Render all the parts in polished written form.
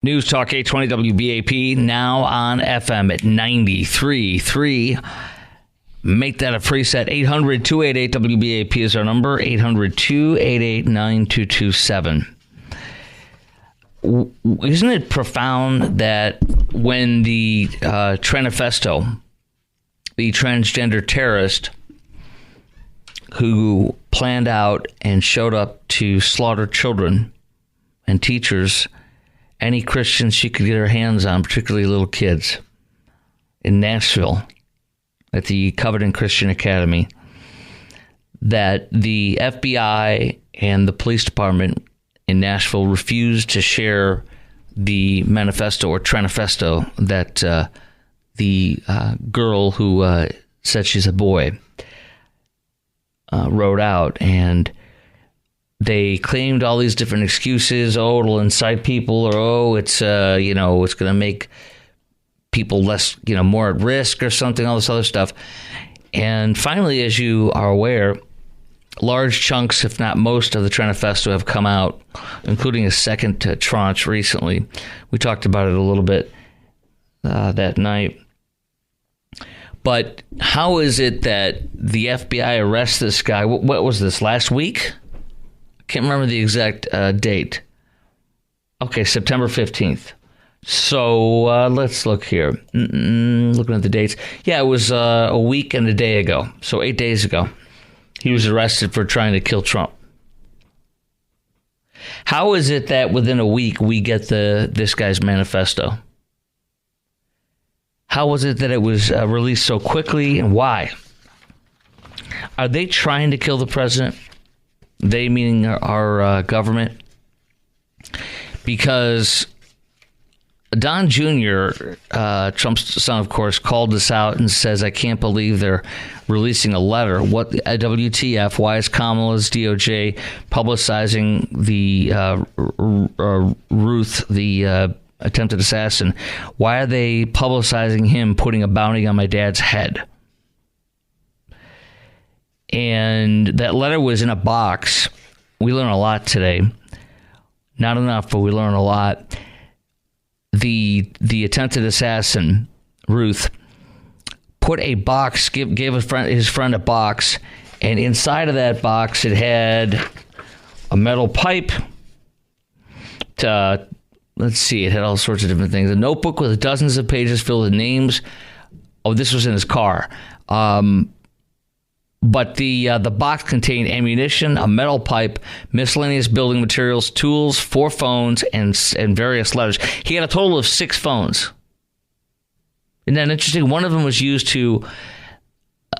News Talk 820 WBAP, now on FM at 93.3. Make that a preset. 800-288-WBAP is our number. 800-288-9227. Isn't it profound that when the Manifesto, the transgender terrorist who planned out and showed up to slaughter children and teachers, any Christians she could get her hands on, particularly little kids, in Nashville at the Covenant Christian Academy, that the FBI and the police department in Nashville refused to share the manifesto or Manifesto that the girl who said she's a boy wrote out. And they claimed all these different excuses. Oh, it'll incite people, or oh, it's it's going to make people less, more at risk or something, all this other stuff. And finally, as you are aware, large chunks, if not most, of the Manifesto have come out, including a second tranche recently. We talked about it a little bit that night. But how is it that the FBI arrests this guy? What was this, last week? I can't remember the exact date. Okay, September 15th. So let's look here. Looking at the dates. Yeah, it was a week and a day ago. So 8 days ago. He was arrested for trying to kill Trump. How is it that within a week we get this guy's manifesto? How was it that it was released so quickly, and why? Are they trying to kill the president? They meaning our government? Because Don Jr., Trump's son, of course, called this out and says, I can't believe they're releasing a letter. What WTF? Why is Kamala's DOJ publicizing the Ruth, the attempted assassin? Why are they publicizing him putting a bounty on my dad's head? And that letter was in a box. We learn a lot today. Not enough, but we learn a lot. The attempted assassin, Ruth, put a box, gave his friend a box, and inside of that box it had a metal pipe. Let's see, it had all sorts of different things. A notebook with dozens of pages filled with names. Oh, this was in his car. But the box contained ammunition, a metal pipe, miscellaneous building materials, tools, 4 phones, and various letters. He had a total of 6 phones. Isn't that interesting? One of them was used to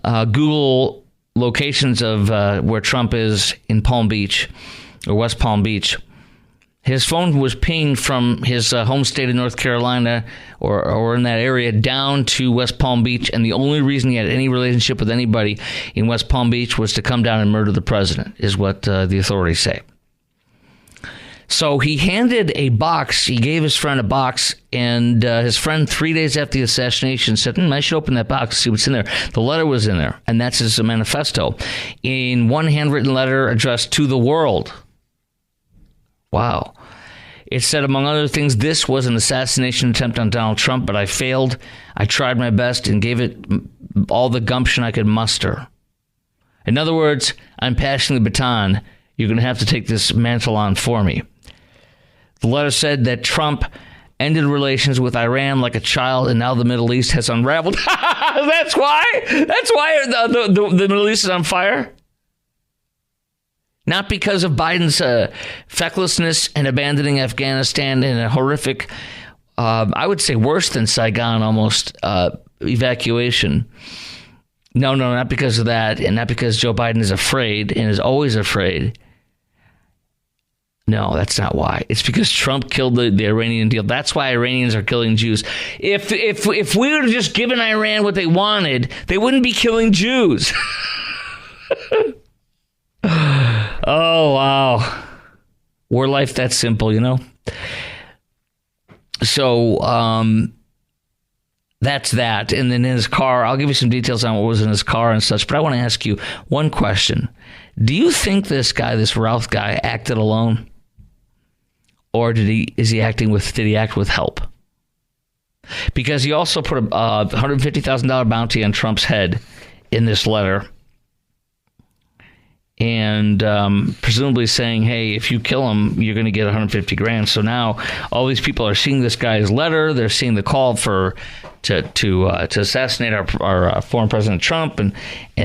Google locations of where Trump is in Palm Beach, or West Palm Beach. His phone was pinged from his home state of North Carolina or in that area down to West Palm Beach, and the only reason he had any relationship with anybody in West Palm Beach was to come down and murder the president, is what the authorities say. So he handed a box. He gave his friend a box, and his friend, 3 days after the assassination, said, I should open that box, see what's in there. The letter was in there, and that's his manifesto. In one handwritten letter addressed to the world. Wow. It said, among other things, this was an assassination attempt on Donald Trump, but I failed. I tried my best and gave it all the gumption I could muster. In other words, I'm passing the baton. You're going to have to take this mantle on for me. The letter said that Trump ended relations with Iran like a child, and now the Middle East has unraveled. That's why? That's why the Middle East is on fire? Not because of Biden's fecklessness and abandoning Afghanistan in a horrific, I would say worse than Saigon almost, evacuation. No, not because of that, and not because Joe Biden is afraid and is always afraid. No, that's not why. It's because Trump killed the Iranian deal. That's why Iranians are killing Jews. If we would have just given Iran what they wanted, they wouldn't be killing Jews. Oh, wow. Were life that simple, So, that's that. And then in his car, I'll give you some details on what was in his car and such, but I want to ask you one question. Do you think this guy, this Routh guy, acted alone? or did he act with help? Because he also put a $150,000 bounty on Trump's head in this letter, and presumably saying, hey, if you kill him, you're going to get 150 grand. So now all these people are seeing this guy's letter. They're seeing the call to assassinate our former President Trump, and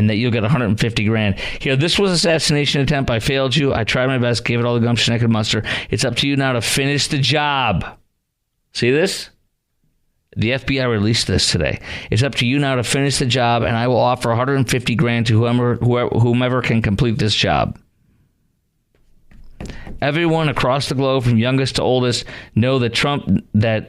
that you'll get 150 grand. Here, this was an assassination attempt. I failed you. I tried my best, gave it all the gumption I could muster. It's up to you now to finish the job. See this? The FBI released this today. It's up to you now to finish the job, and I will offer 150 grand to whomever can complete this job. Everyone across the globe, from youngest to oldest, know that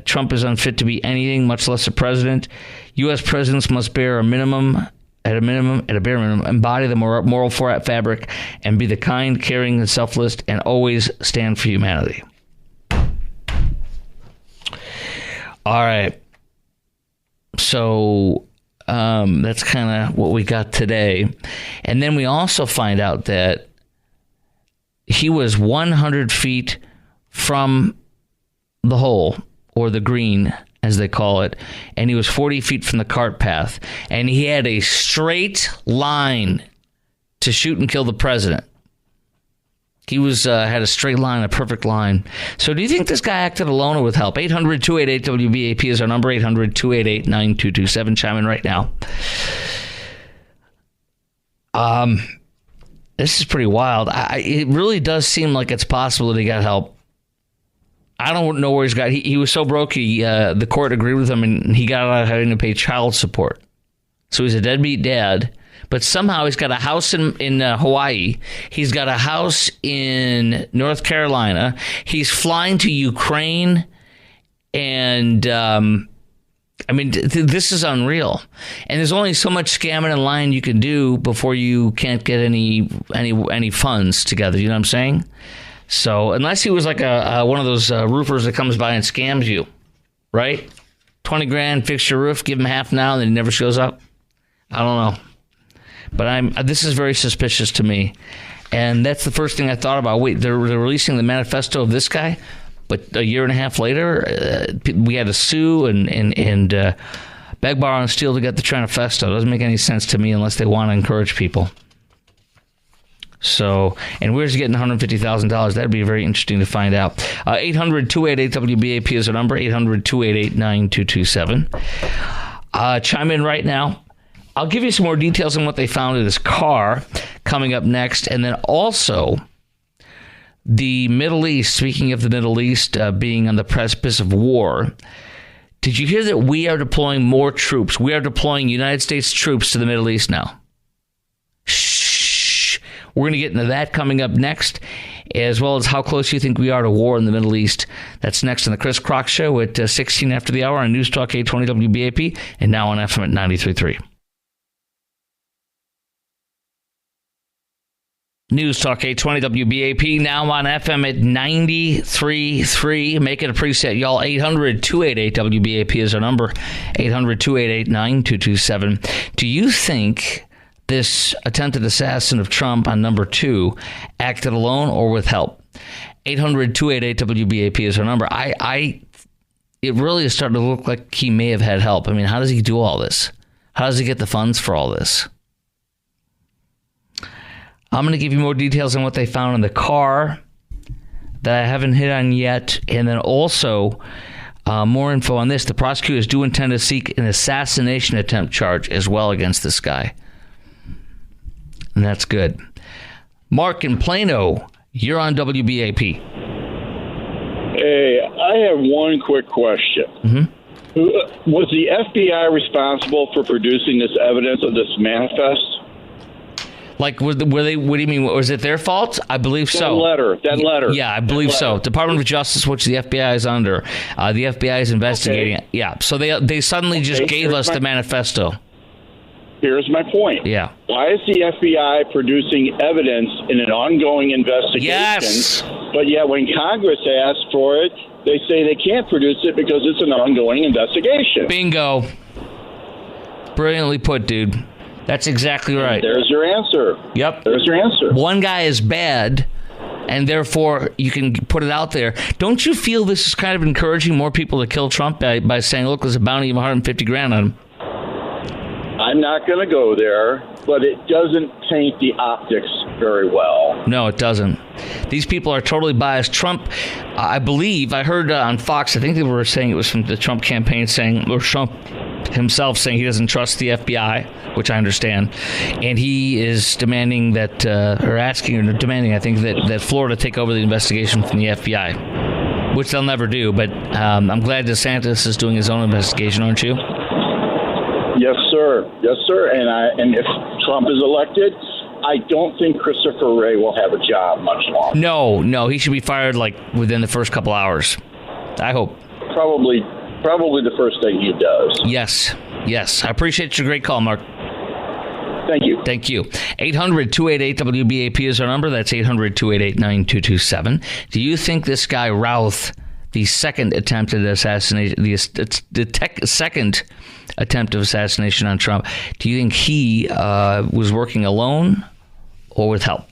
Trump is unfit to be anything, much less a president. U.S. presidents must at a bare minimum, embody the moral fabric and be the kind, caring, and selfless, and always stand for humanity. All right. So that's kind of what we got today. And then we also find out that he was 100 feet from the hole, or the green, as they call it, and he was 40 feet from the cart path. And he had a straight line to shoot and kill the president. He had a straight line, a perfect line. So do you think this guy acted alone or with help? 800-288-WBAP is our number, 800-288-9227. Chime in right now. This is pretty wild. It really does seem like it's possible that he got help. I don't know where he's got. He was so broke, the court agreed with him, and he got out of having to pay child support. So he's a deadbeat dad. But somehow he's got a house in Hawaii. He's got a house in North Carolina. He's flying to Ukraine. And, this is unreal. And there's only so much scamming and lying you can do before you can't get any funds together. You know what I'm saying? So unless he was like one of those roofers that comes by and scams you, right? 20 grand, fix your roof, give him half now, and then he never shows up. I don't know. But this is very suspicious to me. And that's the first thing I thought about. Wait, they're releasing the manifesto of this guy, but a year and a half later, we had to sue and beg, borrow, and steal to get the manifesto. It doesn't make any sense to me unless they want to encourage people. So, and where's he getting $150,000? That'd be very interesting to find out. 800-288-WBAP is our number, 800-288-9227. Chime in right now. I'll give you some more details on what they found in his car coming up next. And then also the Middle East, speaking of the Middle East being on the precipice of war. Did you hear that we are deploying more troops? We are deploying United States troops to the Middle East now. Shh. We're going to get into that coming up next, as well as how close you think we are to war in the Middle East. That's next on the Chris Crock Show at 16 after the hour on News Talk 820 WBAP and now on FM at 93.3. News Talk 820 WBAP, now on FM at 93.3. Make it a preset, y'all. 800-288-WBAP is our number. 800-288-9227. Do you think this attempted assassin of Trump on number 2 acted alone or with help? 800-288-WBAP is our number. It really is starting to look like he may have had help. I mean, how does he do all this? How does he get the funds for all this? I'm going to give you more details on what they found in the car that I haven't hit on yet. And then also more info on this. The prosecutors do intend to seek an assassination attempt charge as well against this guy. And that's good. Mark in Plano, you're on WBAP. Hey, I have one quick question. Mm-hmm. Was the FBI responsible for producing this evidence of this manifest? Like, were they? What do you mean? Was it their fault? I believe so. That letter. Yeah, I believe so. Department of Justice, which the FBI is under, the FBI is investigating it. Yeah, so they suddenly just gave us the manifesto. Here's my point. Yeah. Why is the FBI producing evidence in an ongoing investigation? Yes. But yet, when Congress asks for it, they say they can't produce it because it's an ongoing investigation. Bingo. Brilliantly put, dude. That's exactly right. There's your answer. Yep. There's your answer. One guy is bad, and therefore you can put it out there. Don't you feel this is kind of encouraging more people to kill Trump by saying, look, there's a bounty of $150,000 on him? I'm not going to go there, but it doesn't paint the optics very well. No, it doesn't. These people are totally biased. Trump, I believe, I heard on Fox, I think they were saying it was from the Trump campaign saying, or Trump himself saying he doesn't trust the FBI, which I understand. And he is demanding that, or asking or demanding, I think, that Florida take over the investigation from the FBI, which they'll never do. But I'm glad DeSantis is doing his own investigation, aren't you? Yes, sir. Yes, sir. And if Trump is elected, I don't think Christopher Wray will have a job much longer. No. He should be fired like within the first couple hours. I hope. Probably the first thing he does. Yes. I appreciate your great call, Mark. Thank you. 800-288-WBAP is our number. That's 800-288-9227. Do you think this guy Routh, the second attempted assassination, the second attempt of assassination on Trump, do you think he was working alone or with help?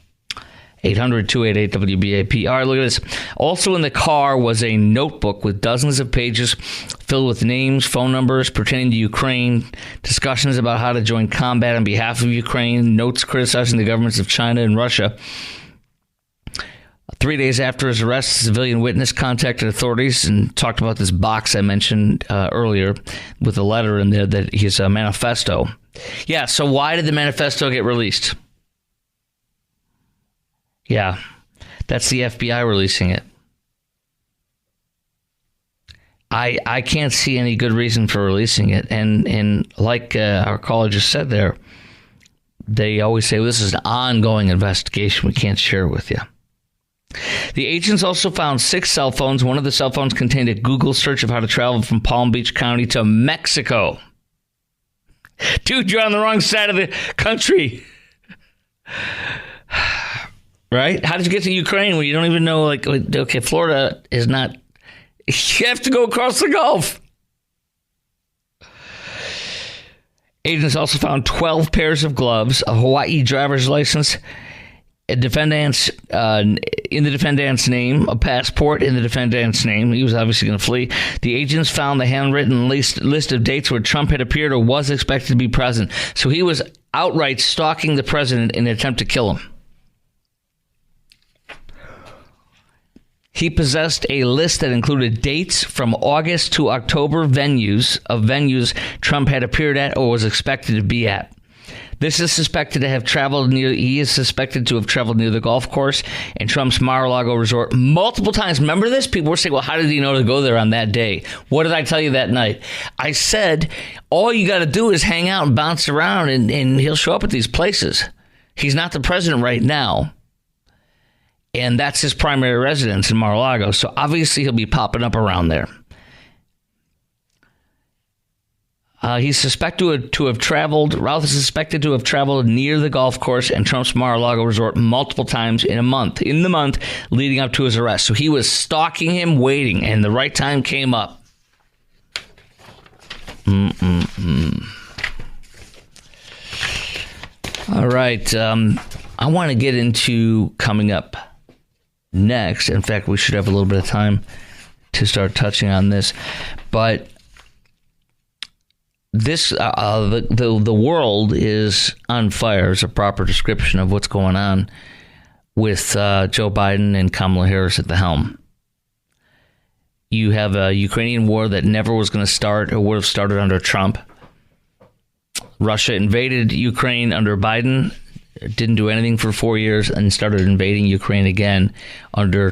800-288-WBAP. All right, look at this. Also in the car was a notebook with dozens of pages filled with names, phone numbers pertaining to Ukraine, discussions about how to join combat on behalf of Ukraine, notes criticizing the governments of China and Russia. 3 days after his arrest, a civilian witness contacted authorities and talked about this box I mentioned earlier with a letter in there that he's a manifesto. Yeah, so why did the manifesto get released? Yeah, that's the FBI releasing it. I can't see any good reason for releasing it. And like our caller just said there, they always say, well, this is an ongoing investigation. We can't share it with you. The agents also found 6 cell phones. One of the cell phones contained a Google search of how to travel from Palm Beach County to Mexico. Dude, you're on the wrong side of the country. Right? How did you get to Ukraine when you don't even know, like, okay, Florida is not, you have to go across the Gulf. Agents also found 12 pairs of gloves, a Hawaii driver's license, a defendant's in the defendant's name, a passport in the defendant's name. He was obviously going to flee. The agents found the handwritten list of dates where Trump had appeared or was expected to be present. So he was outright stalking the president in an attempt to kill him. He possessed a list that included dates from August to October venues Trump had appeared at or was expected to be at. He is suspected to have traveled near the golf course and Trump's Mar-a-Lago resort multiple times. Remember this? People were saying, well, how did he know to go there on that day? What did I tell you that night? I said, all you got to do is hang out and bounce around and he'll show up at these places. He's not the president right now. And that's his primary residence in Mar-a-Lago. So obviously he'll be popping up around there. He's suspected to have traveled. Routh is suspected to have traveled near the golf course and Trump's Mar-a-Lago resort multiple times in the month leading up to his arrest. So he was stalking him, waiting, and the right time came up. All right. I want to get into coming up next. In fact, we should have a little bit of time to start touching on this. But this, the world is on fire is a proper description of what's going on with Joe Biden and Kamala Harris at the helm. You have a Ukrainian war that never was going to start or would have started under Trump. Russia invaded Ukraine under Biden, didn't do anything for 4 years, and started invading Ukraine again under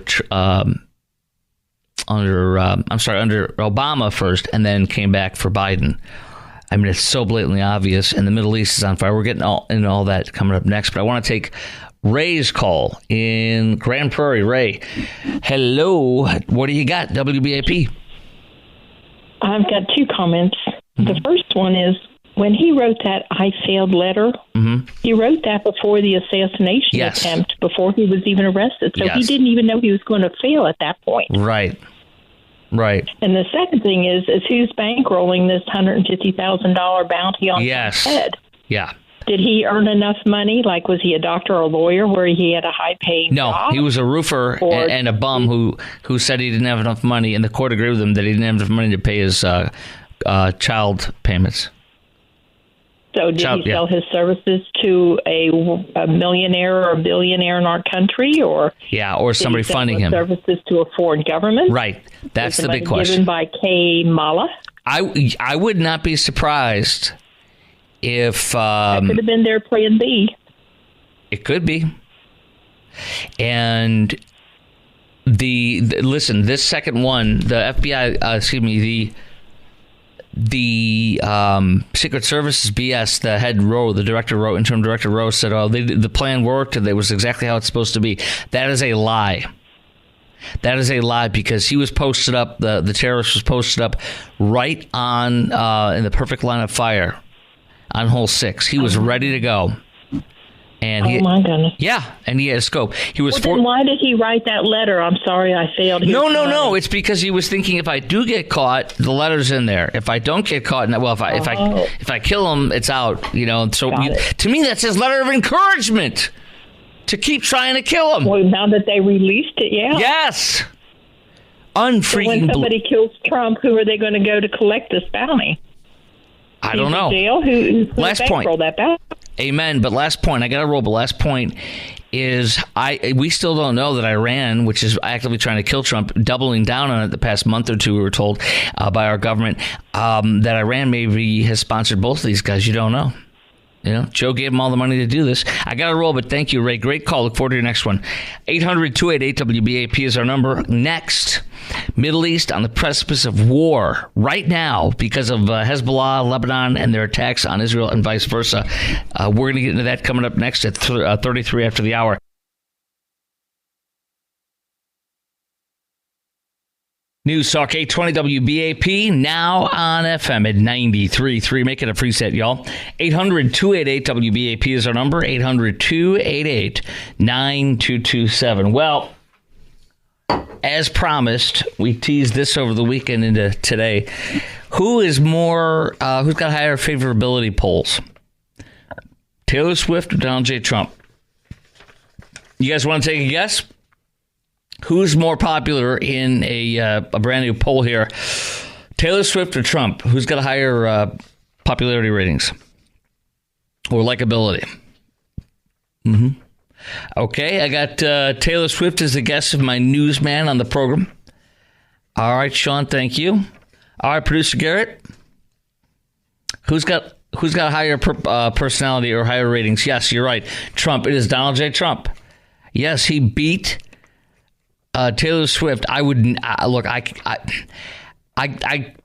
Obama first, and then came back for Biden. I mean, it's so blatantly obvious, and the Middle East is on fire. We're getting into all that coming up next, but I want to take Ray's call in Grand Prairie. Ray, hello. What do you got, WBAP? I've got 2 comments. The first one is, when he wrote that I failed letter, he wrote that before the assassination attempt, before he was even arrested. So he didn't even know he was going to fail at that point. Right. And the second thing is who's bankrolling this $150,000 bounty on his head? Yeah. Did he earn enough money? Like, was he a doctor or a lawyer where he had a high-paying job? No, he was a roofer and a bum who said he didn't have enough money, and the court agreed with him that he didn't have enough money to pay his child payments. So did he sell his services to a millionaire or a billionaire in our country, or somebody funding him? Services to a foreign government, right? That's the big question. Given by Kay Mala. I would not be surprised if that could have been their plan B. It could be. And listen, this second one, the FBI, the Secret Service's BS, the head Rowe, the director Rowe, interim director Rowe said, the plan worked and it was exactly how it's supposed to be. That is a lie. That is a lie, because he was posted up, the terrorist was posted up right on in the perfect line of fire on hole 6. He was ready to go. And my goodness. Yeah, and he had a scope. He was. Then why did he write that letter? I'm sorry, I failed. No. It's because he was thinking, if I do get caught, the letter's in there. If I don't get caught, if I kill him, it's out. So to me, that's his letter of encouragement to keep trying to kill him. Well, now that they released it, yeah. Yes. Unfreaking. So when somebody kills Trump, who are they going to go to collect this bounty? I don't know. Jail? Who's last point. That bounty? Amen. But last point, I got to roll. But last point is we still don't know that Iran, which is actively trying to kill Trump, doubling down on it the past month or two, we were told by our government, that Iran maybe has sponsored both of these guys. You don't know. Joe gave him all the money to do this. I got to roll, but thank you, Ray. Great call. Look forward to your next one. 800-288-WBAP is our number. Next, Middle East on the precipice of war right now because of Hezbollah, Lebanon, and their attacks on Israel and vice versa. We're going to get into that coming up next at 33 after the hour. News Talk 820 WBAP, now on FM at 93.3. Make it a free set, y'all. 800-288-WBAP is our number. 800-288-9227. Well, as promised, we teased this over the weekend into today. Who's got higher favorability polls? Taylor Swift or Donald J. Trump? You guys want to take a guess? Who's more popular in a brand new poll here? Taylor Swift or Trump? Who's got a higher popularity ratings or likability? Okay, I got Taylor Swift as the guest of my newsman on the program. All right, Sean, thank you. All right, producer Garrett. Who's got higher personality or higher ratings? Yes, you're right. Trump. It is Donald J. Trump. Yes, he beat Taylor Swift. I wouldn't look. I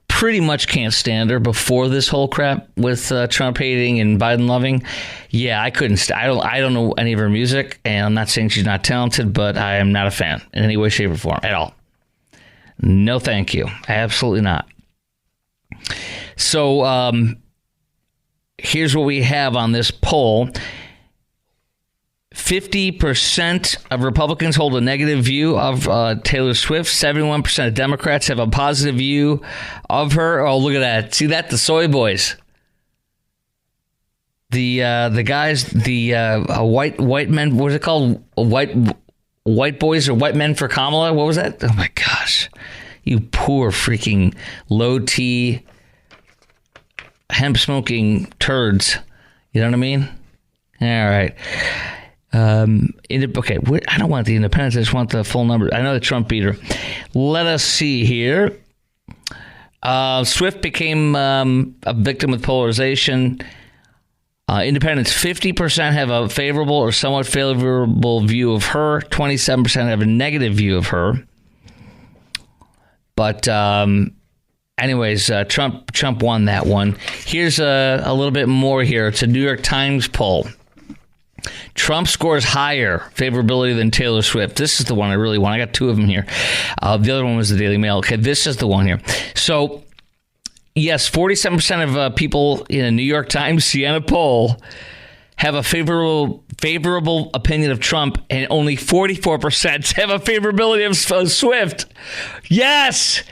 pretty much can't stand her before this whole crap with Trump hating and Biden loving. Yeah, I couldn't. I don't know any of her music, and I'm not saying she's not talented, but I am not a fan in any way, shape, or form at all. No, thank you. Absolutely not. So here's what we have on this poll. 50% of Republicans hold a negative view of Taylor Swift. 71% of Democrats have a positive view of her. Oh, look at that. See that? The soy boys. The guys, white men, what was it called? White boys or white men for Kamala? What was that? Oh, my gosh. You poor freaking low-T, hemp-smoking turds. You know what I mean? All right. Okay, I don't want the independents. I just want the full number. I know the Trump beater. Let us see here. Swift became a victim of polarization. Independents, 50% have a favorable or somewhat favorable view of her. 27% have a negative view of her. But anyways, Trump won that one. Here's a little bit more here. It's a New York Times poll. Trump scores higher favorability than Taylor Swift. This is the one I really want. I got two of them here. The other one was the Daily Mail. Okay, this is the one here. So, yes, 47% of people in a New York Times Siena poll have a favorable opinion of Trump, and only 44% have a favorability of Swift. Yes!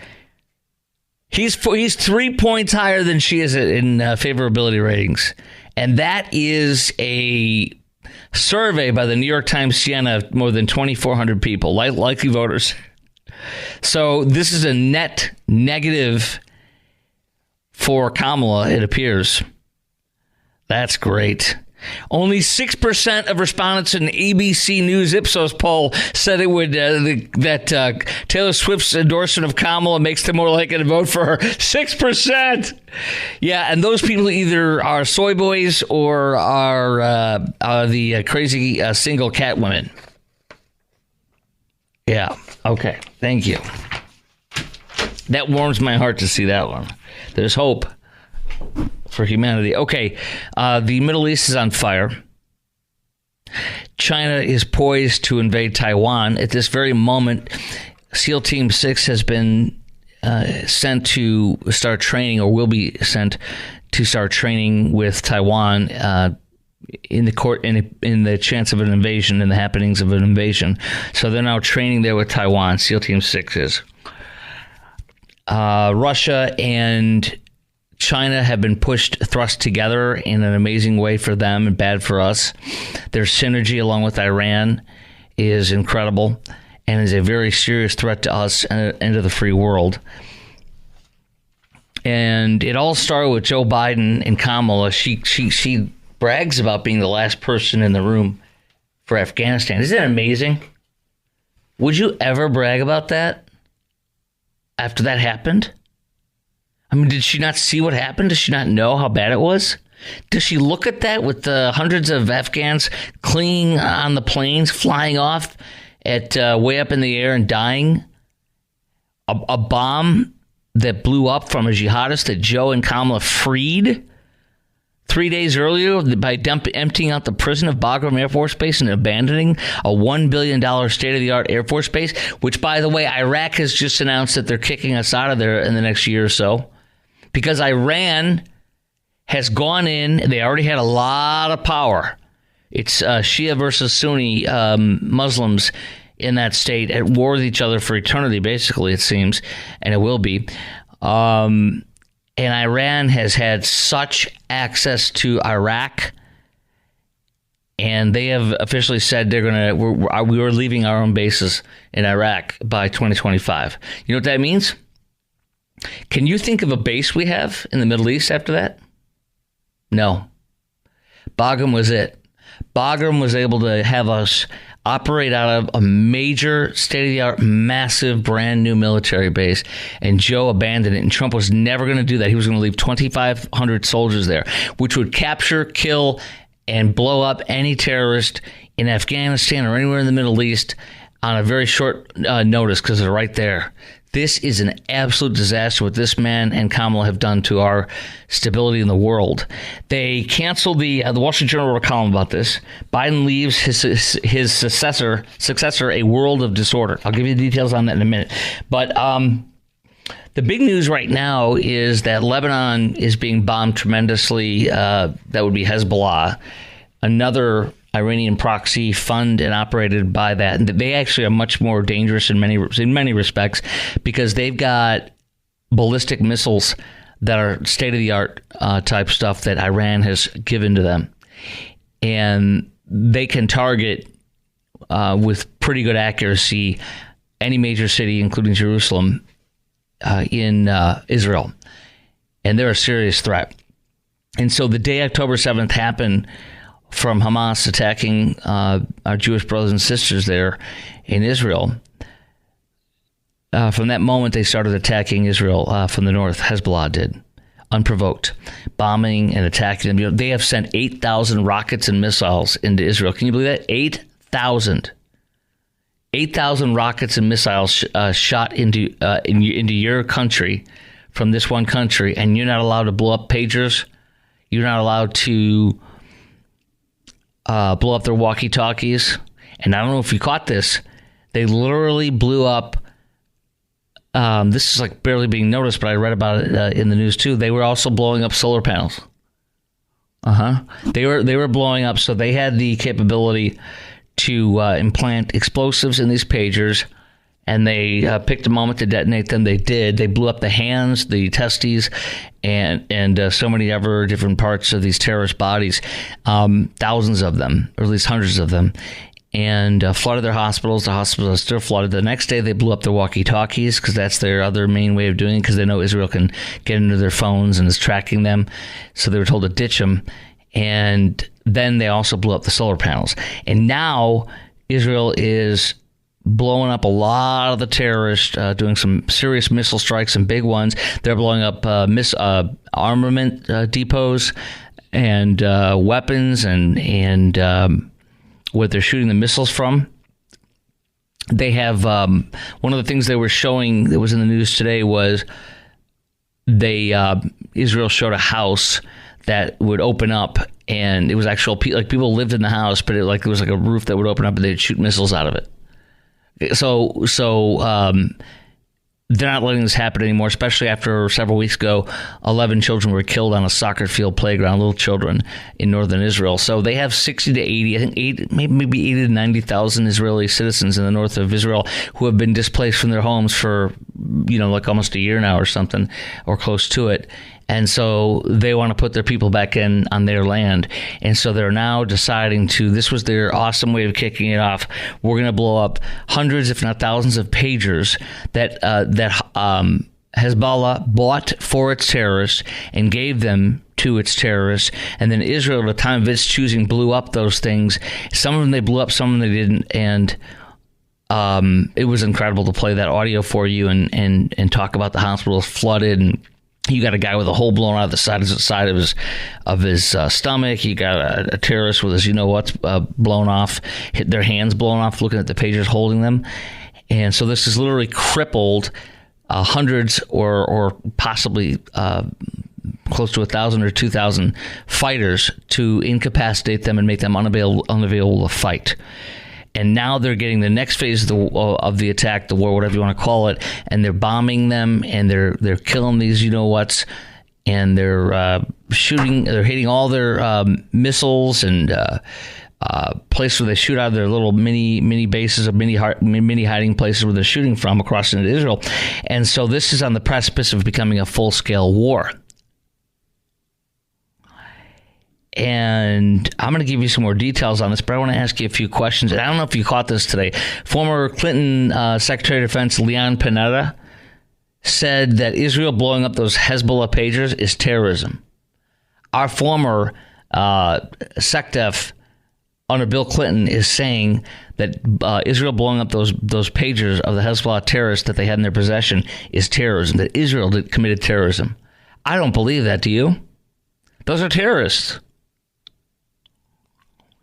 He's 3 points higher than she is in favorability ratings. And that is a survey by the New York Times Siena of more than 2,400 people, likely voters. So this is a net negative for Kamala, it appears. That's great. Only 6% of respondents in an ABC News Ipsos poll said it would that Taylor Swift's endorsement of Kamala makes them more likely to vote for her. 6%. Yeah, and those people either are soy boys or are the crazy single cat women. Yeah. Okay. Thank you. That warms my heart to see that one. There's hope for humanity. Okay, the Middle East is on fire. China is poised to invade Taiwan. At this very moment, SEAL Team 6 has been sent to start training, or will be sent to start training with Taiwan in the chance of an invasion, in the happenings of an invasion. So they're now training there with Taiwan. SEAL Team 6 is. Russia and China have been thrust together in an amazing way for them and bad for us. Their synergy along with Iran is incredible and is a very serious threat to us and to the free world. And it all started with Joe Biden and Kamala. She brags about being the last person in the room for Afghanistan. Isn't that amazing? Would you ever brag about that after that happened? I mean, did she not see what happened? Does she not know how bad it was? Does she look at that with the hundreds of Afghans clinging on the planes, flying off at way up in the air and dying? A bomb that blew up from a jihadist that Joe and Kamala freed 3 days earlier by emptying out the prison of Bagram Air Force Base and abandoning a $1 billion state-of-the-art Air Force Base, which, by the way, Iraq has just announced that they're kicking us out of there in the next year or so. Because Iran has gone in, they already had a lot of power. It's Shia versus Sunni Muslims in that state at war with each other for eternity, basically, it seems, and it will be. And Iran has had such access to Iraq, and they have officially said we're leaving our own bases in Iraq by 2025. You know what that means? Can you think of a base we have in the Middle East after that? No. Bagram was it. Bagram was able to have us operate out of a major, state-of-the-art, massive, brand-new military base, and Joe abandoned it, and Trump was never going to do that. He was going to leave 2,500 soldiers there, which would capture, kill, and blow up any terrorist in Afghanistan or anywhere in the Middle East on a very short notice because they're right there. This is an absolute disaster what this man and Kamala have done to our stability in the world. They canceled the Wall Street Journal wrote a column about this. Biden leaves his successor a world of disorder. I'll give you the details on that in a minute. But the big news right now is that Lebanon is being bombed tremendously. That would be Hezbollah, another Iranian proxy fund and operated by that. And they actually are much more dangerous in many respects because they've got ballistic missiles that are state-of-the-art type stuff that Iran has given to them. And they can target with pretty good accuracy any major city, including Jerusalem, in Israel. And they're a serious threat. And so the day October 7th happened, from Hamas attacking our Jewish brothers and sisters there in Israel. From that moment, they started attacking Israel from the north. Hezbollah did, unprovoked, bombing and attacking them. They have sent 8,000 rockets and missiles into Israel. Can you believe that? 8,000. 8,000 rockets and missiles shot into your country from this one country, and you're not allowed to blow up pagers. You're not allowed to blow up their walkie-talkies. And I don't know if you caught this. They literally blew up. This is like barely being noticed, but I read about it in the news too. They were also blowing up solar panels. They were blowing up, so they had the capability to implant explosives in these pagers and they picked a moment to detonate them. They did. They blew up the hands, the testes, and so many other different parts of these terrorist bodies, thousands of them, or at least hundreds of them, and flooded their hospitals. The hospitals are still flooded. The next day, they blew up their walkie-talkies because that's their other main way of doing it, because they know Israel can get into their phones and is tracking them. So they were told to ditch them. And then they also blew up the solar panels. And now Israel is blowing up a lot of the terrorists, doing some serious missile strikes, some big ones. They're blowing up armament depots and weapons and where they're shooting the missiles from. They have one of the things they were showing that was in the news today was Israel showed a house that would open up, and it was actual people lived in the house, but it was like a roof that would open up and they'd shoot missiles out of it. So they're not letting this happen anymore, especially after several weeks ago, 11 children were killed on a soccer field playground, little children in northern Israel. So they have 60 to 80, I think maybe 80 to 90,000 Israeli citizens in the north of Israel who have been displaced from their homes for, like almost a year now or something, or close to it. And so they want to put their people back in on their land. And so they're now deciding this was their awesome way of kicking it off. We're going to blow up hundreds, if not thousands, of pagers that Hezbollah bought for its terrorists and gave them to its terrorists. And then Israel, at the time of its choosing, blew up those things. Some of them they blew up, some of them they didn't. And it was incredible to play that audio for you and talk about the hospitals flooded, and you got a guy with a hole blown out of the side of his stomach. You got a terrorist with his blown off, their hands blown off, looking at the pagers holding them. And so this has literally crippled hundreds or possibly close to 1,000 or 2,000 fighters to incapacitate them and make them unavailable to fight. And now they're getting the next phase of the attack, the war, whatever you want to call it, and they're bombing them, and they're killing these and they're shooting, they're hitting all their missiles and places where they shoot out of their little mini bases, or mini hiding places where they're shooting from across into Israel. And so this is on the precipice of becoming a full-scale war. And I'm going to give you some more details on this, but I want to ask you a few questions. And I don't know if you caught this today. Former Clinton Secretary of Defense Leon Panetta said that Israel blowing up those Hezbollah pagers is terrorism. Our former SecDef under Bill Clinton is saying that Israel blowing up those pagers of the Hezbollah terrorists that they had in their possession is terrorism, that Israel committed terrorism. I don't believe that, do you? Those are terrorists.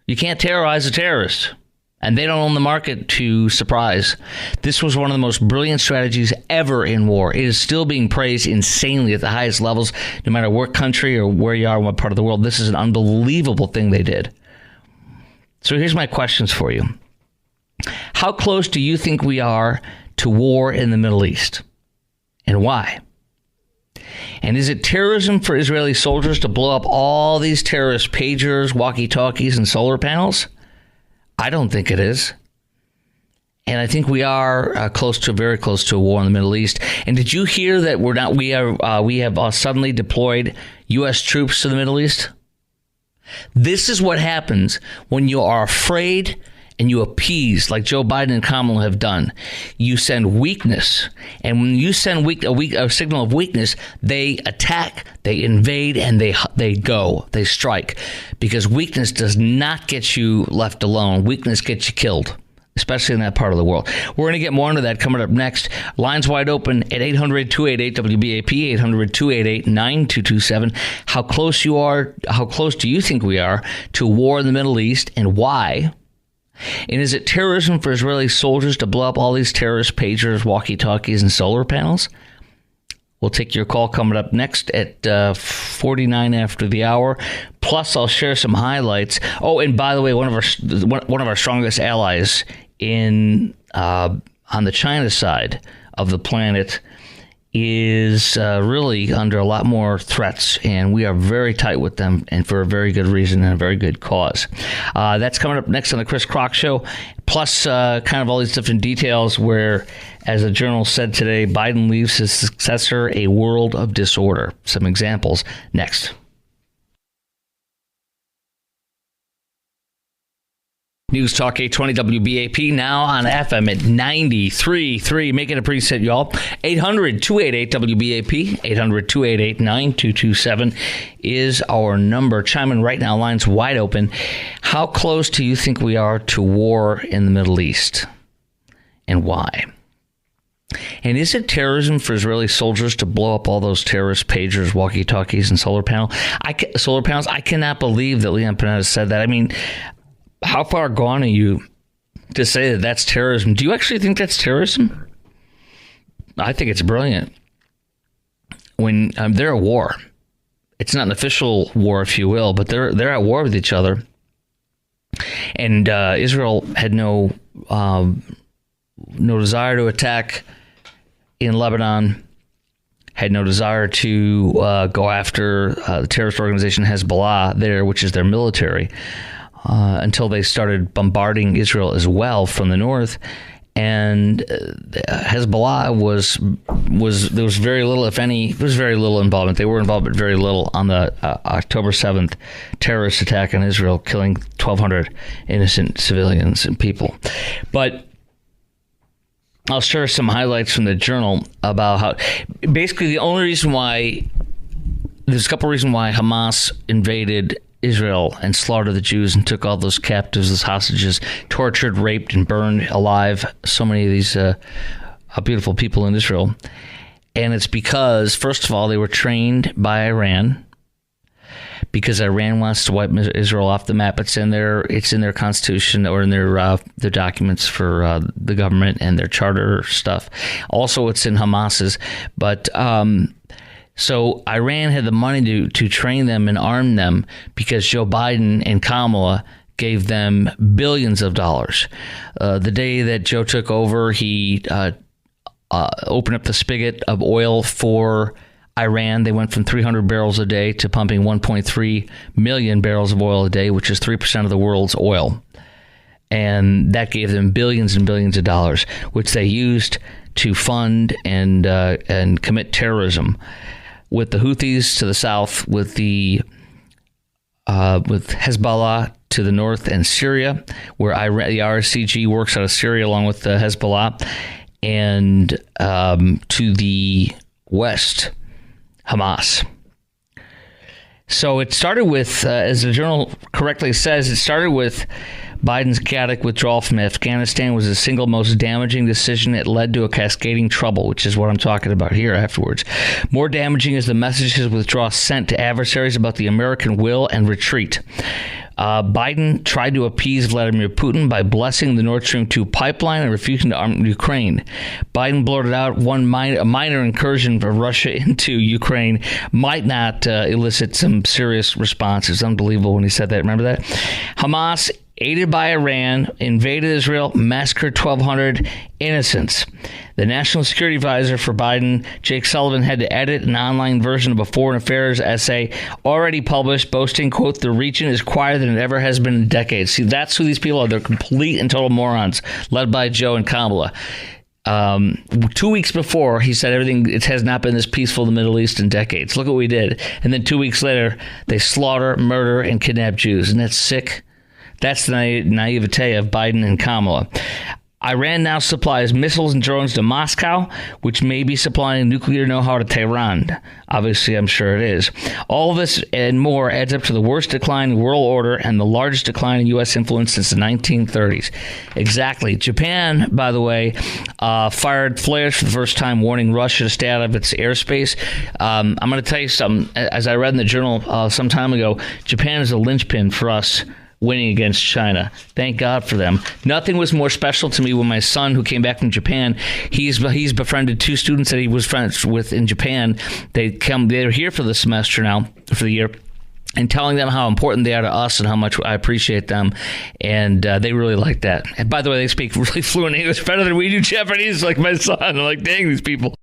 You can't terrorize a terrorist, and they don't own the market to surprise. This was one of the most brilliant strategies ever in war. It is still being praised insanely at the highest levels, no matter what country or where you are in what part of the world. This is an unbelievable thing they did. So here's my questions for you. How close do you think we are to war in the Middle East, and why? And is it terrorism for Israeli soldiers to blow up all these terrorist pagers, walkie-talkies, and solar panels? I don't think it is. And I think we are very close to a war in the Middle East. And did you hear that we have suddenly deployed U.S. troops to the Middle East? This is what happens when you are afraid and you appease, like Joe Biden and Kamala have done. You send weakness, and when you send a signal of weakness, they attack, they invade, and they strike, because weakness does not get you left alone. Weakness gets you killed, especially in that part of the world. We're going to get more into that coming up next. Lines wide open at 800-288-WBAP, 800-288-9227. How close do you think we are to war in the Middle East, and why? And is it terrorism for Israeli soldiers to blow up all these terrorist pagers, walkie-talkies, and solar panels? We'll take your call coming up next at 49 after the hour. Plus, I'll share some highlights. Oh, and by the way, one of our strongest allies on the China side of the planet is really under a lot more threats, and we are very tight with them, and for a very good reason and a very good cause. That's coming up next on the Chris Kroc Show, plus kind of all these different details where, as the Journal said today, Biden leaves his successor a world of disorder. Some examples next. News Talk 820 WBAP, now on FM at 93.3. Make it a preset, y'all. 800-288-WBAP, 800-288-9227 is our number. Chime in right now. Lines wide open. How close do you think we are to war in the Middle East? And why? And is it terrorism for Israeli soldiers to blow up all those terrorist pagers, walkie-talkies, and solar panels? I cannot believe that Leon Panetta said that. I mean, how far gone are you to say that that's terrorism? Do you actually think that's terrorism? I think it's brilliant. When they're at war, it's not an official war, if you will, but they're at war with each other. And Israel had no desire to attack in Lebanon, had no desire to go after the terrorist organization Hezbollah there, which is their military. Until they started bombarding Israel as well from the north. And Hezbollah was there was very little, if any, there was very little involvement. They were involved, but very little on the October 7th terrorist attack on Israel, killing 1,200 innocent civilians and people. But I'll share some highlights from the Journal about how basically the only reason why, there's a couple of reasons why Hamas invaded Israel and slaughtered the Jews and took all those captives as hostages, tortured, raped, and burned alive so many of these beautiful people in Israel. And it's because, first of all, they were trained by Iran, because Iran wants to wipe Israel off the map. It's in their constitution, or in their documents for the government and their charter stuff. Also, it's in Hamas's, but so Iran had the money to train them and arm them, because Joe Biden and Kamala gave them billions of dollars. The day that Joe took over, he opened up the spigot of oil for Iran. They went from 300 barrels a day to pumping 1.3 million barrels of oil a day, which is 3% of the world's oil. And that gave them billions and billions of dollars, which they used to fund and commit terrorism. With the Houthis to the south, with with Hezbollah to the north, and Syria, where the RSCG works out of Syria along with the Hezbollah, and to the west, Hamas. So it started with, as the Journal correctly says, it started with Biden's chaotic withdrawal from Afghanistan was the single most damaging decision. It led to a cascading trouble, which is what I'm talking about here afterwards. More damaging is the message his withdrawal sent to adversaries about the American will and retreat. Biden tried to appease Vladimir Putin by blessing the Nord Stream 2 pipeline and refusing to arm Ukraine. Biden blurted out a minor incursion of Russia into Ukraine might not elicit some serious response. It's unbelievable when he said that. Remember that? Hamas, aided by Iran, invaded Israel, massacred 1,200 innocents. The National Security Advisor for Biden, Jake Sullivan, had to edit an online version of a foreign affairs essay already published, boasting, quote, "The region is quieter than it ever has been in decades." See, that's who these people are. They're complete and total morons, led by Joe and Kamala. 2 weeks before, he said it has not been this peaceful in the Middle East in decades. Look what we did. And then 2 weeks later, they slaughter, murder, and kidnap Jews. Isn't that sick? That's the naivete of Biden and Kamala. Iran now supplies missiles and drones to Moscow, which may be supplying nuclear know-how to Tehran. Obviously, I'm sure it is. All of this and more adds up to the worst decline in world order and the largest decline in U.S. influence since the 1930s. Exactly. Japan, by the way, fired flares for the first time, warning Russia to stay out of its airspace. I'm going to tell you something. As I read in the Journal some time ago, Japan is a linchpin for us winning against China. Thank God for them. Nothing was more special to me when my son, who came back from Japan, he's befriended two students that he was friends with in Japan. They're here for the semester now, for the year, and telling them how important they are to us and how much I appreciate them. And they really like that. And by the way, they speak really fluent English, better than we do Japanese, like my son. I'm like, dang, these people.